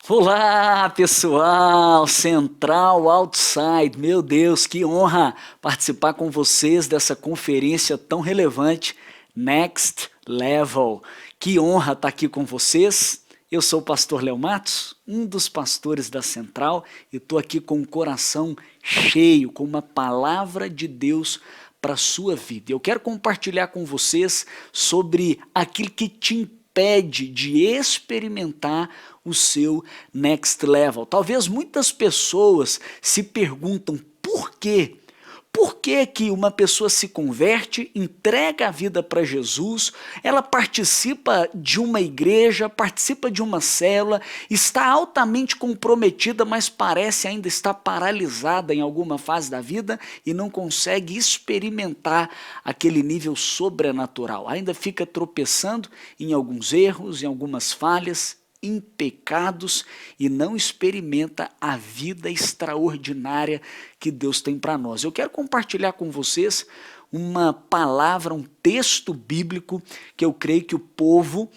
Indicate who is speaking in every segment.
Speaker 1: Olá, pessoal, Central Outside. Meu Deus, que honra participar com vocês dessa conferência tão relevante, Next Level. Que honra estar aqui com vocês. Eu sou o pastor Léo Matos, um dos pastores da Central, e estou aqui com o coração cheio, com uma palavra de Deus para a sua vida. Eu quero compartilhar com vocês sobre aquilo que te impede de experimentar o seu next level. Talvez muitas pessoas se perguntam por quê? Por que que uma pessoa se converte, entrega a vida para Jesus, ela participa de uma igreja, participa de uma célula, está altamente comprometida, mas parece ainda estar paralisada em alguma fase da vida e não consegue experimentar aquele nível sobrenatural. Ainda fica tropeçando em alguns erros, em algumas falhas, em pecados e não experimenta a vida extraordinária que Deus tem para nós. Eu quero compartilhar com vocês uma palavra, um texto bíblico que eu creio que o povo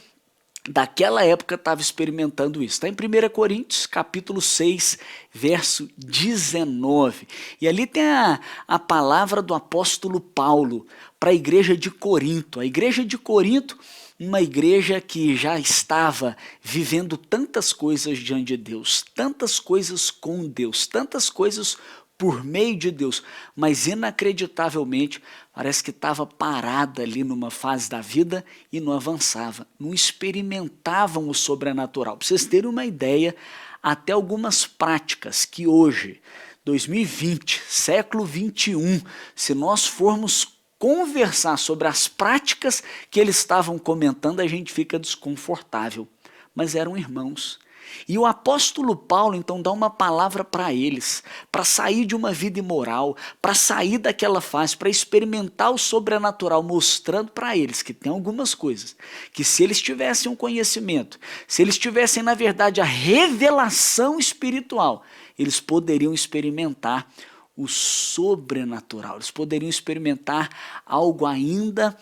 Speaker 1: daquela época estava experimentando isso. Está em 1 Coríntios, capítulo 6, verso 19. E ali tem a palavra do apóstolo Paulo para a igreja de Corinto. A igreja de Corinto, uma igreja que já estava vivendo tantas coisas diante de Deus, tantas coisas com Deus, tantas coisas por meio de Deus, mas inacreditavelmente parece que estava parada ali numa fase da vida e não avançava, não experimentavam o sobrenatural. Para vocês terem uma ideia, até algumas práticas que hoje, 2020, século 21, se nós formos conversar sobre as práticas que eles estavam comentando, a gente fica desconfortável. Mas eram irmãos. E o apóstolo Paulo então dá uma palavra para eles, para sair de uma vida imoral, para sair daquela fase, para experimentar o sobrenatural, mostrando para eles que tem algumas coisas, que se eles tivessem um conhecimento, se eles tivessem na verdade a revelação espiritual, eles poderiam experimentar o sobrenatural, eles poderiam experimentar algo ainda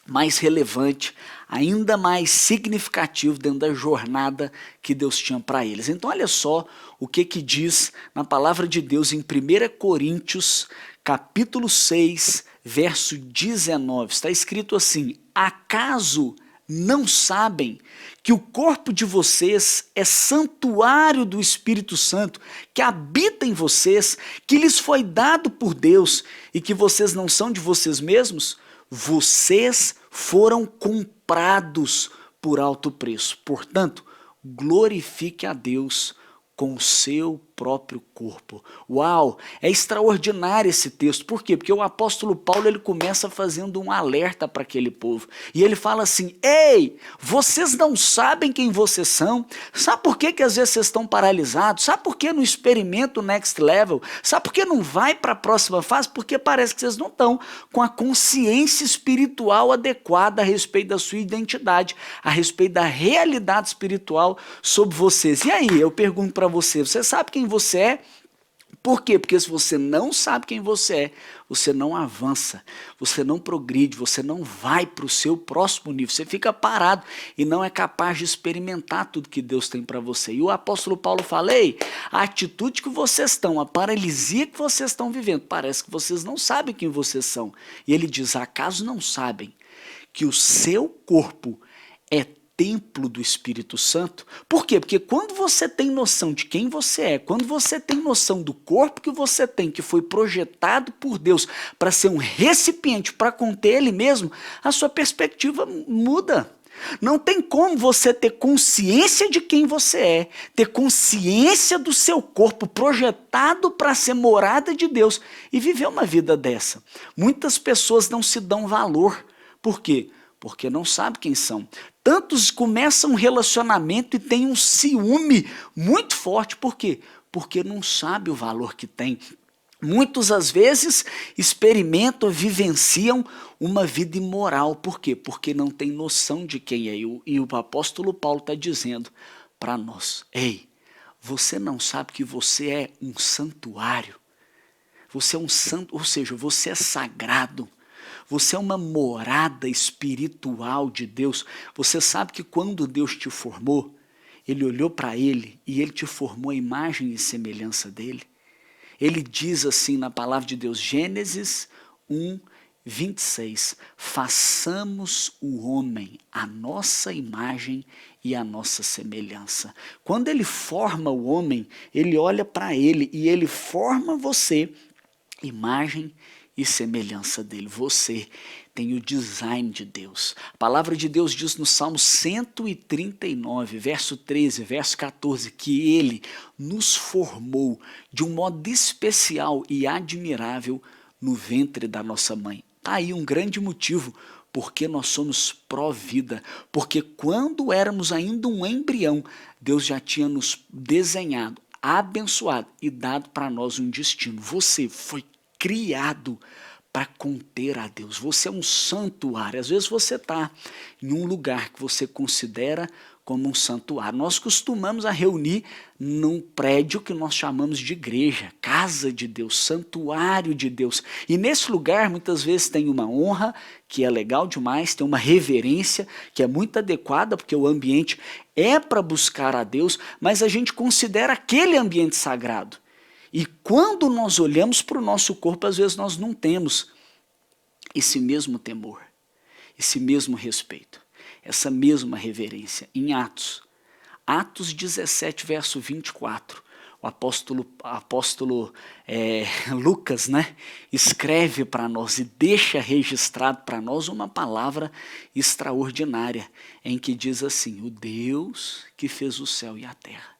Speaker 1: mais relevante, ainda mais significativo dentro da jornada que Deus tinha para eles. Então olha só o que diz na palavra de Deus em 1 Coríntios, capítulo 6, verso 19. Está escrito assim: acaso não sabem que o corpo de vocês é santuário do Espírito Santo, que habita em vocês, que lhes foi dado por Deus e que vocês não são de vocês mesmos? Vocês foram comprados por alto preço. Portanto, glorifique a Deus com o seu próprio corpo. Uau, é extraordinário esse texto. Por quê? Porque o apóstolo Paulo ele começa fazendo um alerta para aquele povo. E ele fala assim: ei, vocês não sabem quem vocês são? Sabe por que às vezes vocês estão paralisados? Sabe por que não experimenta o next level? Sabe por que não vai para a próxima fase? Porque parece que vocês não estão com a consciência espiritual adequada a respeito da sua identidade, a respeito da realidade espiritual sobre vocês. E aí, eu pergunto para você, você sabe quem você é? Por quê? Porque se você não sabe quem você é, você não avança, você não progride, você não vai para o seu próximo nível, você fica parado e não é capaz de experimentar tudo que Deus tem para você. E o apóstolo Paulo fala: ei, a atitude que vocês estão, a paralisia que vocês estão vivendo, parece que vocês não sabem quem vocês são. E ele diz: acaso não sabem que o seu corpo é templo do Espírito Santo? Por quê? Porque quando você tem noção de quem você é, quando você tem noção do corpo que você tem, que foi projetado por Deus para ser um recipiente para conter Ele mesmo, a sua perspectiva muda. Não tem como você ter consciência de quem você é, ter consciência do seu corpo projetado para ser morada de Deus e viver uma vida dessa. Muitas pessoas não se dão valor. Por quê? Porque não sabem quem são. Tantos começam um relacionamento e têm um ciúme muito forte. Por quê? Porque não sabe o valor que tem. Muitos, às vezes, experimentam, vivenciam uma vida imoral. Por quê? Porque não tem noção de quem é. E o apóstolo Paulo está dizendo para nós: ei, você não sabe que você é um santuário. Você é um santo, ou seja, você é sagrado. Você é uma morada espiritual de Deus. Você sabe que quando Deus te formou, Ele olhou para ele e ele te formou a imagem e semelhança dele. Ele diz assim na palavra de Deus, Gênesis 1, 26, façamos o homem a nossa imagem e a nossa semelhança. Quando ele forma o homem, ele olha para ele e ele forma você, imagem e semelhança dele. Você tem o design de Deus. A palavra de Deus diz no Salmo 139, verso 13, verso 14, que ele nos formou de um modo especial e admirável no ventre da nossa mãe. Está aí um grande motivo porque nós somos pró-vida, porque quando éramos ainda um embrião, Deus já tinha nos desenhado, abençoado e dado para nós um destino. Você foi criado para conter a Deus. Você é um santuário. Às vezes você está em um lugar que você considera como um santuário. Nós costumamos a reunir num prédio que nós chamamos de igreja, casa de Deus, santuário de Deus. E nesse lugar muitas vezes tem uma honra, que é legal demais, tem uma reverência, que é muito adequada, porque o ambiente é para buscar a Deus, mas a gente considera aquele ambiente sagrado. E quando nós olhamos para o nosso corpo, às vezes nós não temos esse mesmo temor, esse mesmo respeito, essa mesma reverência. Em Atos 17, verso 24, o apóstolo Lucas, escreve para nós e deixa registrado para nós uma palavra extraordinária, em que diz assim, o Deus que fez o céu e a terra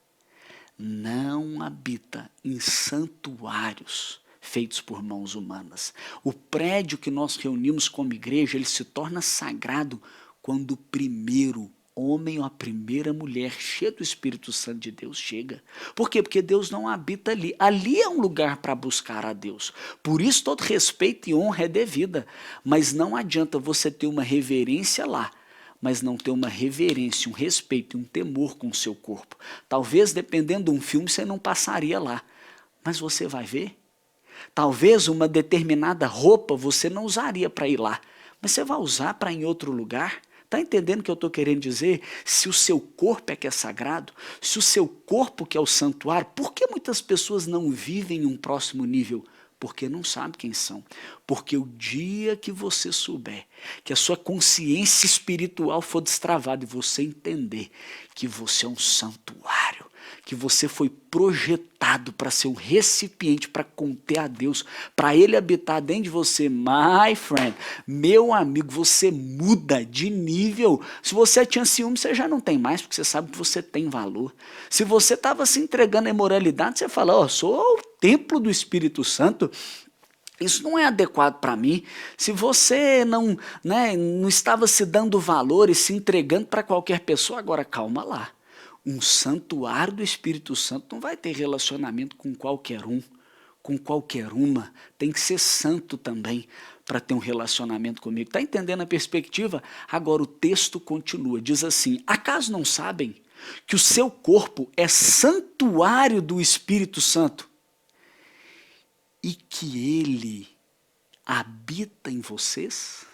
Speaker 1: não habita em santuários feitos por mãos humanas. O prédio que nós reunimos como igreja, ele se torna sagrado quando o primeiro homem ou a primeira mulher cheia do Espírito Santo de Deus chega. Por quê? Porque Deus não habita ali. Ali é um lugar para buscar a Deus. Por isso todo respeito e honra é devida. Mas não adianta você ter uma reverência lá, mas não ter uma reverência, um respeito e um temor com o seu corpo. Talvez, dependendo de um filme, você não passaria lá, mas você vai ver. Talvez uma determinada roupa você não usaria para ir lá, mas você vai usar para ir em outro lugar. Está entendendo o que eu estou querendo dizer? Se o seu corpo é que é sagrado, se o seu corpo que é o santuário, por que muitas pessoas não vivem em um próximo nível? Porque não sabe quem são. Porque o dia que você souber, que a sua consciência espiritual for destravada e você entender que você é um santuário, que você foi projetado para ser um recipiente para conter a Deus, para Ele habitar dentro de você, my friend, meu amigo, você muda de nível. Se você tinha ciúme, você já não tem mais, porque você sabe que você tem valor. Se você estava se entregando à imoralidade, você fala, sou o templo do Espírito Santo, isso não é adequado para mim. Se você não estava se dando valor e se entregando para qualquer pessoa, agora calma lá. Um santuário do Espírito Santo não vai ter relacionamento com qualquer um, com qualquer uma. Tem que ser santo também para ter um relacionamento comigo. Está entendendo a perspectiva? Agora o texto continua, diz assim, acaso não sabem que o seu corpo é santuário do Espírito Santo e que ele habita em vocês?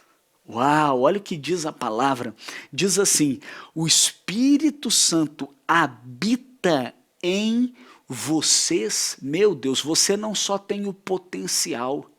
Speaker 1: Uau, olha o que diz a palavra. Diz assim, o Espírito Santo habita em vocês. Meu Deus, você não só tem o potencial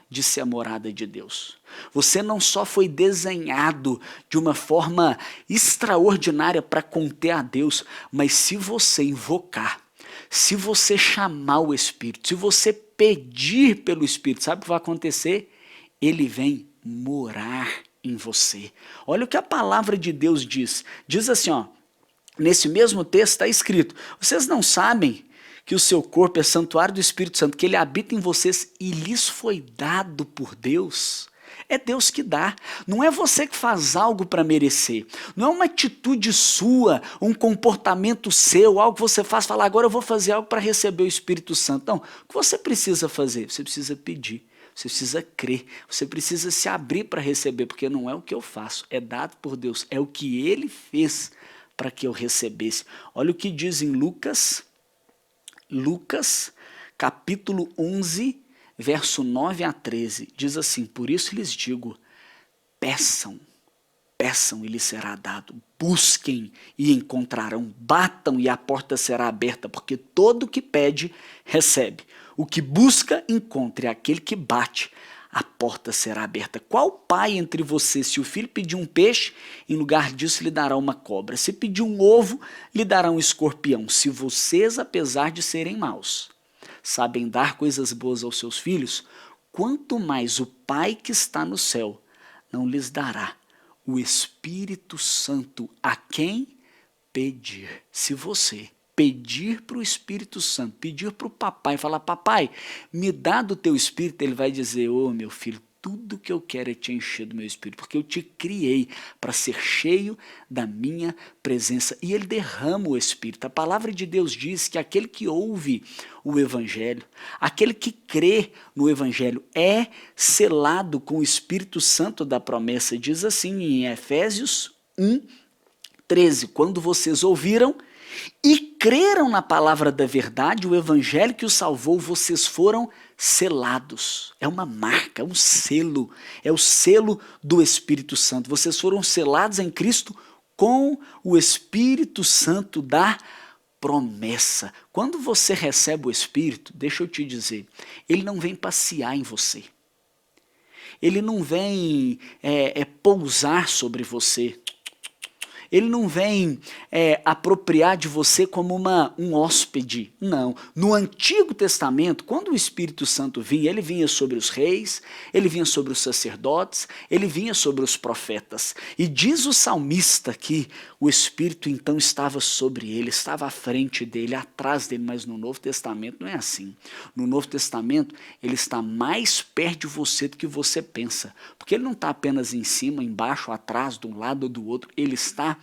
Speaker 1: de ser a morada de Deus. Você não só foi desenhado de uma forma extraordinária para conter a Deus, mas se você invocar, se você chamar o Espírito, se você pedir pelo Espírito, sabe o que vai acontecer? Ele vem morar em você. Olha o que a palavra de Deus diz. Diz assim, nesse mesmo texto está escrito, vocês não sabem que o seu corpo é santuário do Espírito Santo, que ele habita em vocês e lhes foi dado por Deus? É Deus que dá, não é você que faz algo para merecer, não é uma atitude sua, um comportamento seu, algo que você faz, falar agora eu vou fazer algo para receber o Espírito Santo. Não, o que você precisa fazer? Você precisa pedir, você precisa crer, você precisa se abrir para receber, porque não é o que eu faço, é dado por Deus, é o que Ele fez para que eu recebesse. Olha o que diz em Lucas capítulo 11, verso 9 a 13, diz assim, por isso lhes digo, peçam, peçam e lhes será dado, busquem e encontrarão, batam e a porta será aberta, porque todo o que pede, recebe. O que busca, encontra, e aquele que bate, a porta será aberta. Qual pai entre vocês, se o filho pedir um peixe, em lugar disso lhe dará uma cobra? Se pedir um ovo, lhe dará um escorpião. Se vocês, apesar de serem maus, sabem dar coisas boas aos seus filhos, quanto mais o Pai que está no céu não lhes dará o Espírito Santo a quem pedir. Se você pedir para o Espírito Santo, pedir para o papai, falar, papai, me dá do teu Espírito, ele vai dizer, ô meu filho, tudo que eu quero é te encher do meu Espírito, porque eu te criei para ser cheio da minha presença. E ele derrama o Espírito. A palavra de Deus diz que aquele que ouve o Evangelho, aquele que crê no Evangelho é selado com o Espírito Santo da promessa. Diz assim em Efésios 1:13, quando vocês ouviram e creram na palavra da verdade, o evangelho que os salvou, vocês foram selados. É uma marca, é um selo, é o selo do Espírito Santo. Vocês foram selados em Cristo com o Espírito Santo da promessa. Quando você recebe o Espírito, deixa eu te dizer, ele não vem passear em você. Ele não vem pousar sobre você. Ele não vem apropriar de você como um hóspede, não. No Antigo Testamento, quando o Espírito Santo vinha, ele vinha sobre os reis, ele vinha sobre os sacerdotes, ele vinha sobre os profetas. E diz o salmista que o Espírito então estava sobre ele, estava à frente dele, atrás dele, mas no Novo Testamento não é assim. No Novo Testamento, ele está mais perto de você do que você pensa, porque ele não está apenas em cima, embaixo, atrás, de um lado ou do outro, ele está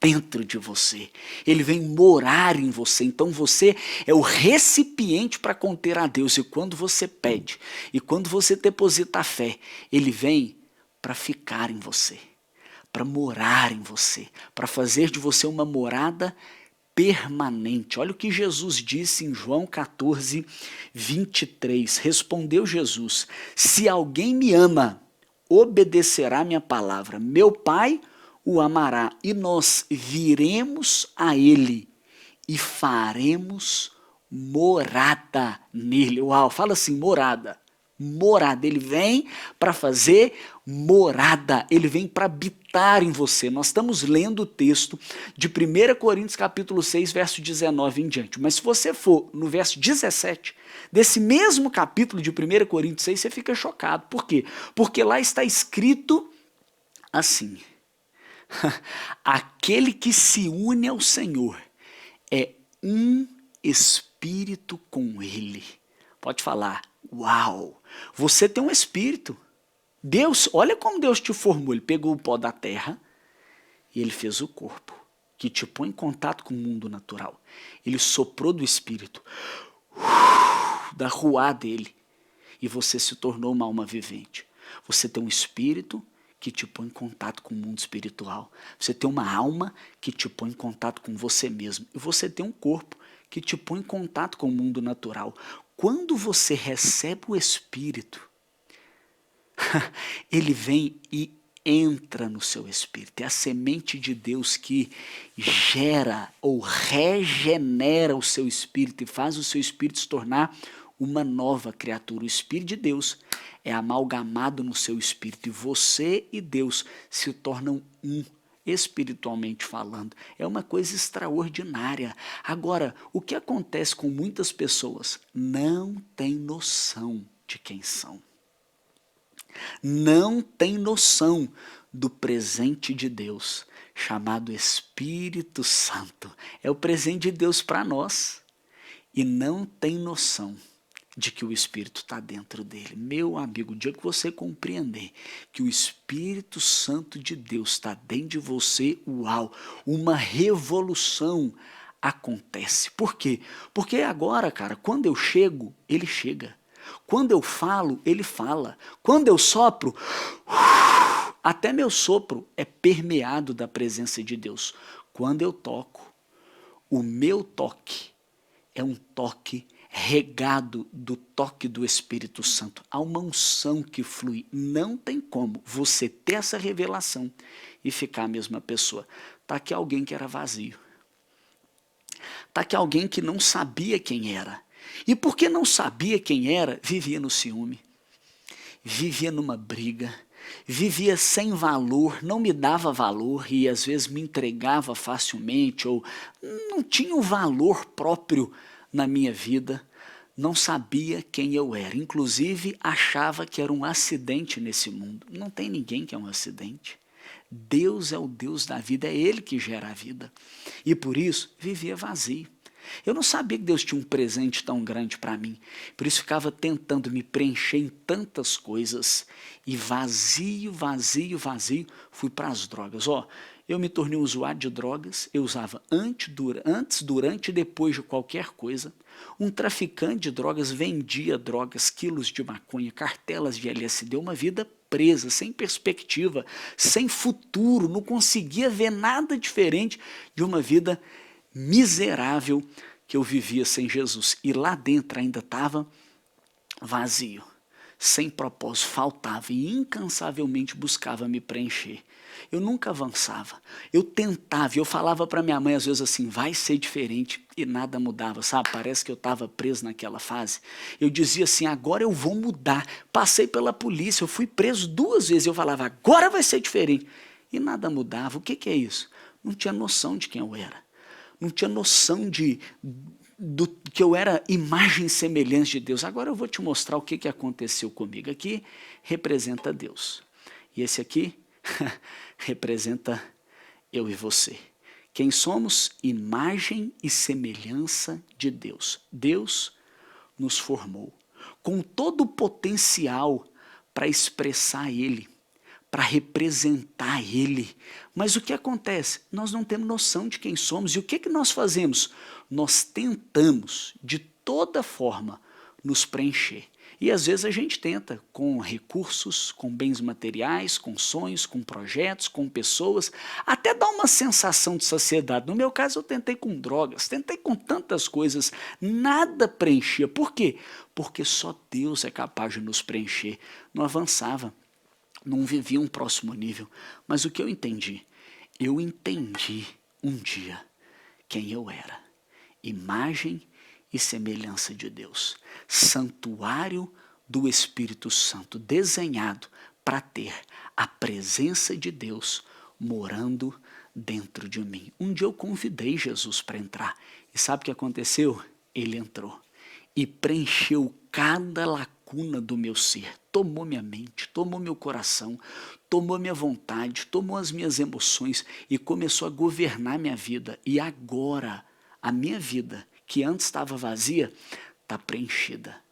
Speaker 1: dentro de você, ele vem morar em você, então você é o recipiente para conter a Deus, e quando você pede, e quando você deposita a fé, ele vem para ficar em você, para morar em você, para fazer de você uma morada permanente. Olha o que Jesus disse em João 14:23, respondeu Jesus, se alguém me ama, obedecerá minha palavra, meu Pai o amará, e nós viremos a ele e faremos morada nele. Uau, fala assim, morada. Morada, ele vem para fazer morada, ele vem para habitar em você. Nós estamos lendo o texto de 1 Coríntios capítulo 6, verso 19 em diante. Mas se você for no verso 17, desse mesmo capítulo de 1 Coríntios 6, você fica chocado. Por quê? Porque lá está escrito assim, aquele que se une ao Senhor é um espírito com ele. Pode falar, uau, você tem um espírito. Deus, olha como Deus te formou, ele pegou o pó da terra e ele fez o corpo, que te põe em contato com o mundo natural. Ele soprou do espírito, da ruá dele, e você se tornou uma alma vivente. Você tem um espírito que te põe em contato com o mundo espiritual. Você tem uma alma que te põe em contato com você mesmo. E você tem um corpo que te põe em contato com o mundo natural. Quando você recebe o Espírito, ele vem e entra no seu espírito. É a semente de Deus que gera ou regenera o seu espírito e faz o seu espírito se tornar uma nova criatura. O Espírito de Deus é amalgamado no seu espírito e você e Deus se tornam um, espiritualmente falando. É uma coisa extraordinária. Agora, o que acontece com muitas pessoas? Não tem noção de quem são. Não tem noção do presente de Deus, chamado Espírito Santo. É o presente de Deus para nós. E não tem noção de que o Espírito está dentro dele. Meu amigo, o dia que você compreender que o Espírito Santo de Deus está dentro de você, uau, uma revolução acontece. Por quê? Porque agora, cara, quando eu chego, ele chega. Quando eu falo, ele fala. Quando eu sopro, até meu sopro é permeado da presença de Deus. Quando eu toco, o meu toque é um toque regado do toque do Espírito Santo. Há uma unção que flui. Não tem como você ter essa revelação e ficar a mesma pessoa. Está aqui alguém que era vazio. Está aqui alguém que não sabia quem era. E porque não sabia quem era, vivia no ciúme. Vivia numa briga. Vivia sem valor, não me dava valor e às vezes me entregava facilmente ou não tinha um valor próprio na minha vida, não sabia quem eu era, inclusive achava que era um acidente nesse mundo. Não tem ninguém que é um acidente. Deus é o Deus da vida, é Ele que gera a vida. E por isso vivia vazio. Eu não sabia que Deus tinha um presente tão grande para mim, por isso ficava tentando me preencher em tantas coisas e vazio, fui para as drogas. Eu me tornei um usuário de drogas, eu usava antes, durante e depois de qualquer coisa. Um traficante de drogas vendia drogas, quilos de maconha, cartelas de LSD, uma vida presa, sem perspectiva, sem futuro, não conseguia ver nada diferente de uma vida miserável que eu vivia sem Jesus. E lá dentro ainda estava vazio, sem propósito, faltava e incansavelmente buscava me preencher. Eu nunca avançava, eu tentava, eu falava para minha mãe às vezes assim, vai ser diferente, e nada mudava, sabe? Parece que eu estava preso naquela fase. Eu dizia assim, agora eu vou mudar. Passei pela polícia, eu fui preso 2 vezes, eu falava, agora vai ser diferente. E nada mudava. O que é isso? Não tinha noção de quem eu era. Não tinha noção do que eu era imagem e semelhança de Deus. Agora eu vou te mostrar o que aconteceu comigo. Aqui representa Deus. E esse aqui representa eu e você. Quem somos? Imagem e semelhança de Deus. Deus nos formou com todo o potencial para expressar Ele, para representar Ele. Mas o que acontece? Nós não temos noção de quem somos. E o que nós fazemos? Nós tentamos, de toda forma, nos preencher. E às vezes a gente tenta com recursos, com bens materiais, com sonhos, com projetos, com pessoas, até dá uma sensação de saciedade. No meu caso eu tentei com drogas, tentei com tantas coisas, nada preenchia. Por quê? Porque só Deus é capaz de nos preencher. Não avançava, não vivia um próximo nível. Mas o que eu entendi? Eu entendi um dia quem eu era. Imagem e semelhança de Deus. Santuário do Espírito Santo, desenhado para ter a presença de Deus morando dentro de mim. Um dia eu convidei Jesus para entrar. E sabe o que aconteceu? Ele entrou e preencheu cada lacuna do meu ser. Tomou minha mente, tomou meu coração, tomou minha vontade, tomou as minhas emoções e começou a governar minha vida. E agora, a minha vida, que antes estava vazia, está preenchida.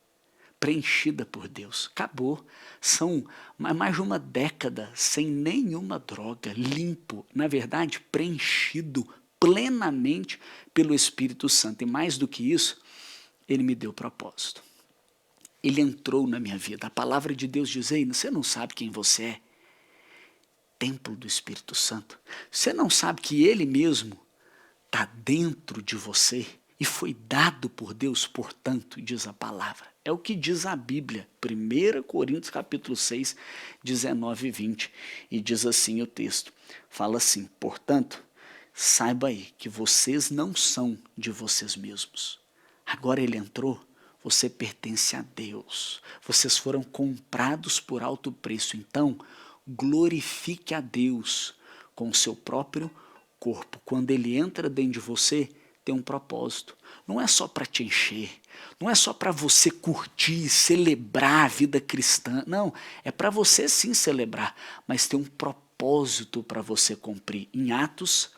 Speaker 1: Preenchida por Deus. Acabou. São mais de uma década sem nenhuma droga, limpo, na verdade, preenchido plenamente pelo Espírito Santo. E mais do que isso, Ele me deu propósito. Ele entrou na minha vida. A palavra de Deus diz, ei, você não sabe quem você é? Templo do Espírito Santo. Você não sabe que Ele mesmo está dentro de você e foi dado por Deus, portanto, diz a palavra. É o que diz a Bíblia, 1 Coríntios capítulo 6, 19 e 20. E diz assim o texto, fala assim, portanto, saiba aí que vocês não são de vocês mesmos. Agora Ele entrou, você pertence a Deus. Vocês foram comprados por alto preço. Então, glorifique a Deus com o seu próprio corpo. Quando Ele entra dentro de você, tem um propósito. Não é só para te encher. Não é só para você curtir, celebrar a vida cristã. Não, é para você sim celebrar, mas tem um propósito para você cumprir. Em Atos,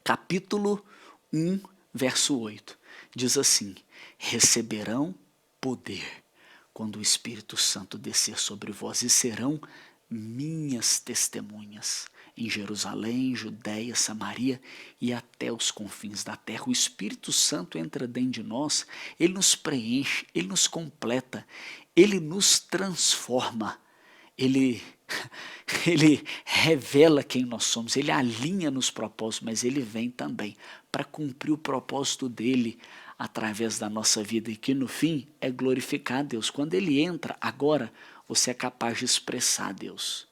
Speaker 1: capítulo 1, verso 8, diz assim, receberão poder quando o Espírito Santo descer sobre vós e serão minhas testemunhas em Jerusalém, Judeia, Samaria e até os confins da terra. O Espírito Santo entra dentro de nós, Ele nos preenche, Ele nos completa, Ele nos transforma, Ele Ele revela quem nós somos, ele alinha nos propósitos, mas ele vem também para cumprir o propósito dele através da nossa vida e que no fim é glorificar a Deus. Quando ele entra, agora você é capaz de expressar a Deus,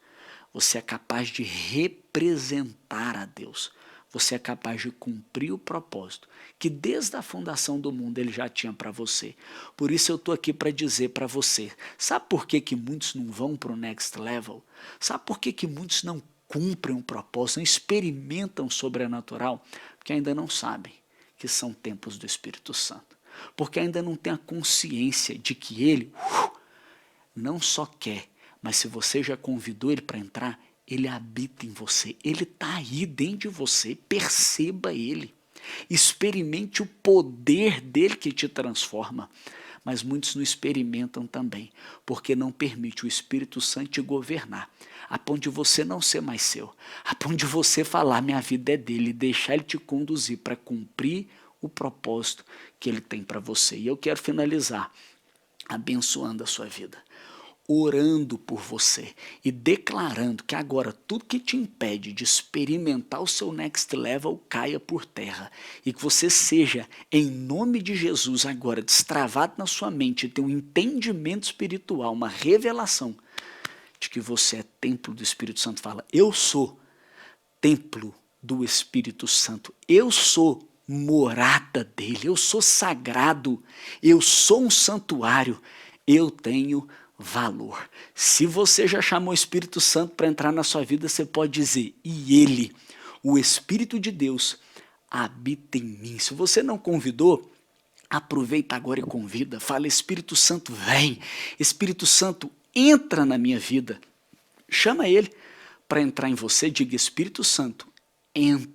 Speaker 1: você é capaz de representar a Deus, você é capaz de cumprir o propósito que desde a fundação do mundo ele já tinha para você. Por isso eu estou aqui para dizer para você, sabe por que muitos não vão para o next level? Sabe por que muitos não cumprem um propósito, não experimentam o sobrenatural? Porque ainda não sabem que são tempos do Espírito Santo. Porque ainda não têm a consciência de que ele não só quer, mas se você já convidou ele para entrar, ele habita em você, ele está aí dentro de você, perceba ele, experimente o poder dele que te transforma. Mas muitos não experimentam também, porque não permite o Espírito Santo te governar, a ponto de você não ser mais seu, a ponto de você falar, minha vida é dele, e deixar ele te conduzir para cumprir o propósito que ele tem para você. E eu quero finalizar abençoando a sua vida, orando por você e declarando que agora tudo que te impede de experimentar o seu next level caia por terra e que você seja, em nome de Jesus, agora destravado na sua mente e ter um entendimento espiritual, uma revelação de que você é templo do Espírito Santo. Fala, eu sou templo do Espírito Santo, eu sou morada dele, eu sou sagrado, eu sou um santuário, eu tenho valor. Se você já chamou o Espírito Santo para entrar na sua vida, você pode dizer, e ele, o Espírito de Deus, habita em mim. Se você não convidou, aproveita agora e convida. Fala, Espírito Santo, vem. Espírito Santo, entra na minha vida. Chama ele para entrar em você. Diga, Espírito Santo, entra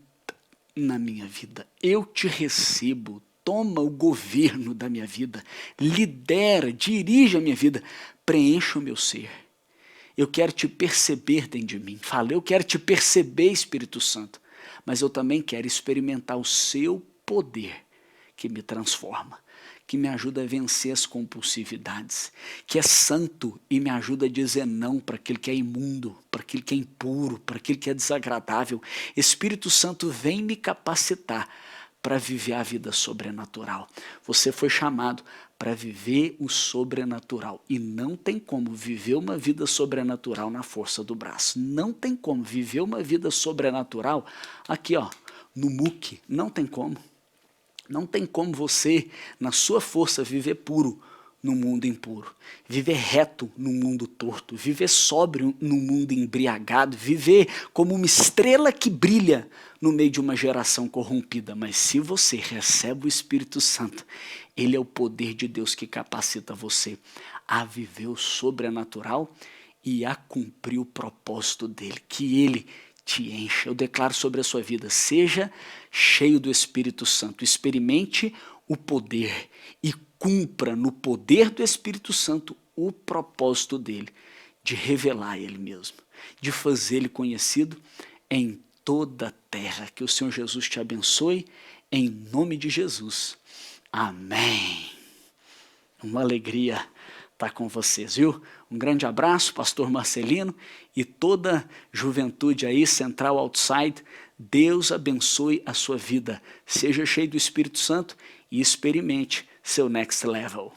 Speaker 1: na minha vida. Eu te recebo. Toma o governo da minha vida, lidera, dirige a minha vida, preencha o meu ser. Eu quero te perceber dentro de mim. Fala, eu quero te perceber, Espírito Santo, mas eu também quero experimentar o seu poder que me transforma, que me ajuda a vencer as compulsividades, que é santo e me ajuda a dizer não para aquilo que é imundo, para aquilo que é impuro, para aquilo que é desagradável. Espírito Santo, vem me capacitar para viver a vida sobrenatural. Você foi chamado para viver o sobrenatural e não tem como viver uma vida sobrenatural na força do braço. Não tem como viver uma vida sobrenatural aqui, ó, no muque. Não tem como. Não tem como você, na sua força, viver puro no mundo impuro, viver reto no mundo torto, viver sóbrio no mundo embriagado, viver como uma estrela que brilha no meio de uma geração corrompida. Mas se você recebe o Espírito Santo, ele é o poder de Deus que capacita você a viver o sobrenatural e a cumprir o propósito dele, que ele te encha. Eu declaro sobre a sua vida, seja cheio do Espírito Santo, experimente o poder e cumpra no poder do Espírito Santo o propósito dele, de revelar ele mesmo, de fazer ele conhecido em toda a terra. Que o Senhor Jesus te abençoe, em nome de Jesus. Amém. Uma alegria estar com vocês, viu? Um grande abraço, pastor Marcelino e toda a juventude aí, Central Outside. Deus abençoe a sua vida. Seja cheio do Espírito Santo e experimente seu next level.